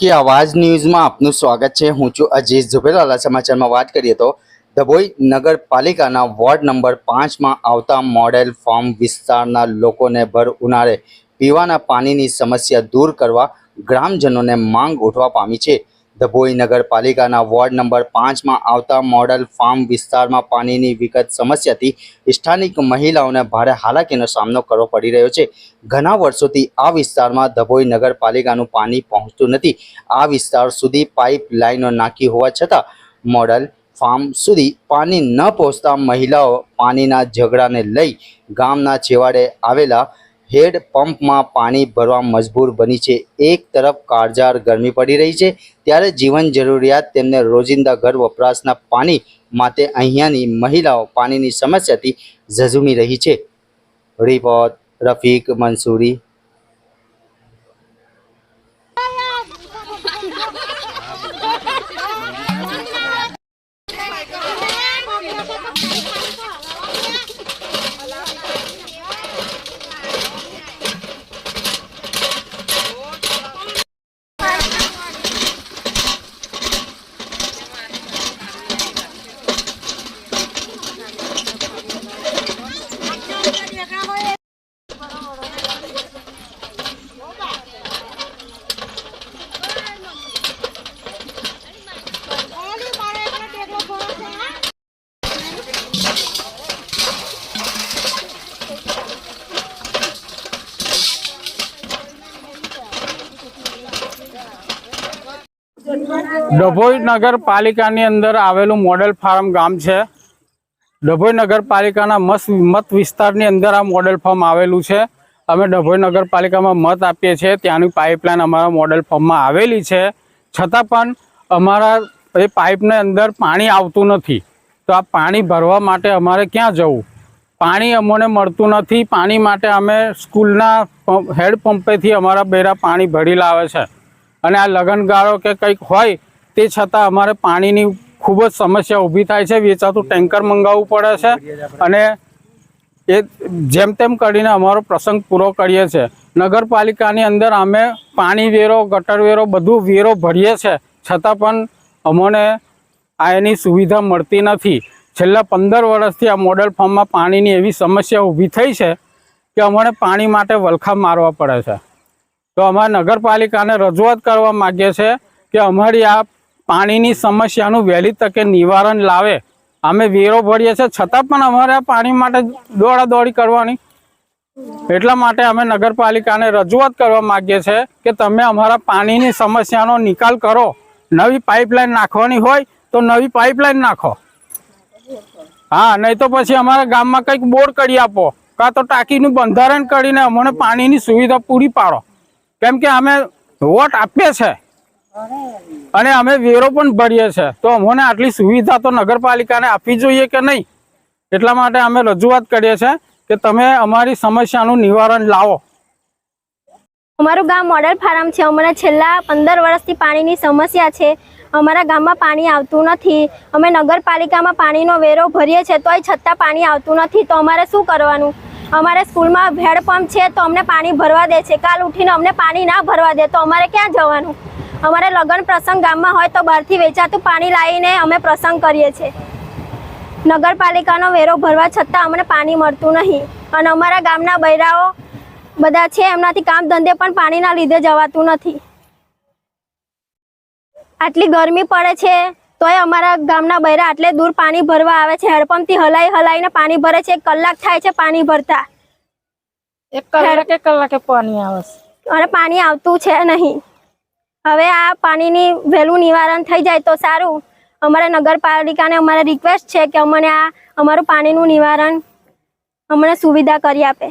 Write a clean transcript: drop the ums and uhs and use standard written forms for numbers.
आपकी आवाज न्यूज में आपનું સ્વાગત છે। હું છું અજીઝ ઝુબેરવાલા। સમાચારમાં વાત કરીએ તો ડભોઈ નગરપાલિકાના વોર્ડ નંબર 5 માં આવતા મોડેલ ફાર્મ વિસ્તારના લોકોને ભર ઉનાળે પીવાના પાણીની સમસ્યા દૂર કરવા ગ્રામજનોને માંગ ઉઠવા પામી છે। ડભોઈ નગરપાલિકાના વોર્ડ નંબર 5 માં આવતા મોડેલ ફાર્મ વિસ્તારમાં પાણીની વિકટ સમસ્યાથી સ્થાનિક મહિલાઓને ભારે હાલાકીનો સામનો કરવો પડી રહ્યો છે। ઘણા વર્ષોથી આ વિસ્તારમાં ડભોઈ નગરપાલિકાનું પાણી પહોંચતું નથી। આ વિસ્તાર સુધી પાઇપ લાઇનો નાખી હોવા છતાં મોડેલ ફાર્મ સુધી પાણી ન પહોંચતા મહિલાઓ પાણીના ઝઘડાને લઈ ગામના છેવાડે આવેલા हेड पंप में पानी भरवा मजबूर बनी है। एक तरफ काळजार गर्मी पड़ी रही है त्यारे जीवन जरूरियात तेमने रोजिंदा घर वपराशना पानी माटे अहींयानी महिलाओं पानी समस्या थी झझूमी रही है। रिपोर्ट रफीक मंसूरी। ડભોઈ નગરપાલિકાની અંદર આવેલું મોડેલ ફાર્મ ગામ છે। ડભોઈ નગરપાલિકાના મત વિસ્તારની અંદર આ મોડેલ ફાર્મ આવેલું છે। અમે ડભોઈ નગરપાલિકામાં મત આપીએ છીએ, ત્યાંની પાઇપલાઇન અમારા મોડેલ ફાર્મમાં આવેલી છે, છતાં પણ અમારા એ પાઇપને અંદર પાણી આવતું નથી। તો આ પાણી ભરવા માટે અમારે ક્યાં જવું? પાણી અમને મળતું નથી। પાણી માટે અમે સ્કૂલના હેડ પંપેથી અમારા બેરા પાણી ભરી લાવે છે અને આ લગનગાળો કે કંઈક હોય તે છતાં અમારે પાણીની ખૂબ જ સમસ્યા ઊભી થાય છે। વેચાતું ટેન્કર મંગાવવું પડે છે અને એ જેમ તેમ કરીને અમારો પ્રસંગ પૂરો કરીએ છીએ। નગરપાલિકાની અંદર અમે પાણી વેરો, ગટર વેરો બધું વેરો ભરીએ છીએ, છતાં પણ અમને આ એની સુવિધા મળતી નથી। છેલ્લા 15 વર્ષથી આ મોડેલ ફાર્મમાં પાણીની એવી સમસ્યા ઊભી થઈ છે કે અમને પાણી માટે વલખા મારવા પડે છે। તો અમારા નગરપાલિકાને રજૂઆત કરવા માગીએ છીએ કે અમારી આ પાણીની સમસ્યાનું વહેલી તકે નિવારણ લાવે। અમે વેરો ભરીએ છીએ છતાં પણ અમારે આ પાણી માટે દોડાદોડી કરવાની, એટલા માટે અમે નગરપાલિકાને રજૂઆત કરવા માગીએ છીએ કે તમે અમારા પાણીની સમસ્યાનો નિકાલ કરો। નવી પાઇપલાઇન નાખવાની હોય તો નવી પાઇપલાઇન નાખો, હા, નહીં તો પછી અમારા ગામમાં કંઈક બોર કરી આપો, કાં તો ટાંકીનું બંધારણ કરીને અમને પાણીની સુવિધા પૂરી પાડો। કેમ કે અમે વોટ આપીએ છીએ અને અમે વેરો પણ ભરીએ છીએ, તો અમને આટલી સુવિધા તો નગરપાલિકાને આપવી જોઈએ કે નહીં? એટલા માટે અમે રજૂઆત કરીએ છીએ કે તમે અમારી સમસ્યાનું નિવારણ લાવો। અમારું ગામ મોડેલ ફાર્મ છે। અમને છેલ્લા 15 વર્ષથી પાણીની સમસ્યા છે। અમારા ગામમાં પાણી આવતું નથી। અમે નગરપાલિકામાં પાણીનો વેરો ભરીએ છીએ તોય છતાં પાણી આવતું નથી। તો અમારે શું કરવાનું? અમારે સ્કૂલમાં હેડ પંપ છે તો અમને પાણી ભરવા દે છે, કાલ ઉઠીને અમને પાણી ના ભરવા દે તો અમારે ક્યાં જવાનું? અમારે લગ્ન પ્રસંગ ગામમાં હોય તો બહારથી વેચાતું પાણી લાવીને અમે પ્રસંગ કરીએ છીએ। નગરપાલિકાનો વેરો ભરવા છતાં અમને પાણી મળતું નહીં અને અમારા ગામના બૈરાઓ બધા છે, એમનાથી કામ ધંધે પણ પાણીના લીધે જવાતું નથી। આટલી ગરમી પડે છે તોય અમારા ગામના બૈરા આટલે દૂર પાણી ભરવા આવે છે। હેડપંપથી હલાઈને પાણી ભરે છે। 1 કલાક થાય છે પાણી ભરતા, 1 કલાકે પાણી આવે અને પાણી આવતું છે નહીં। હવે આ પાણીની વહેલું નિવારણ થઈ જાય તો સારું। અમારે નગરપાલિકાને અમારે રિક્વેસ્ટ છે કે અમને આ અમારું પાણીનું નિવારણ અમને સુવિધા કરી આપે।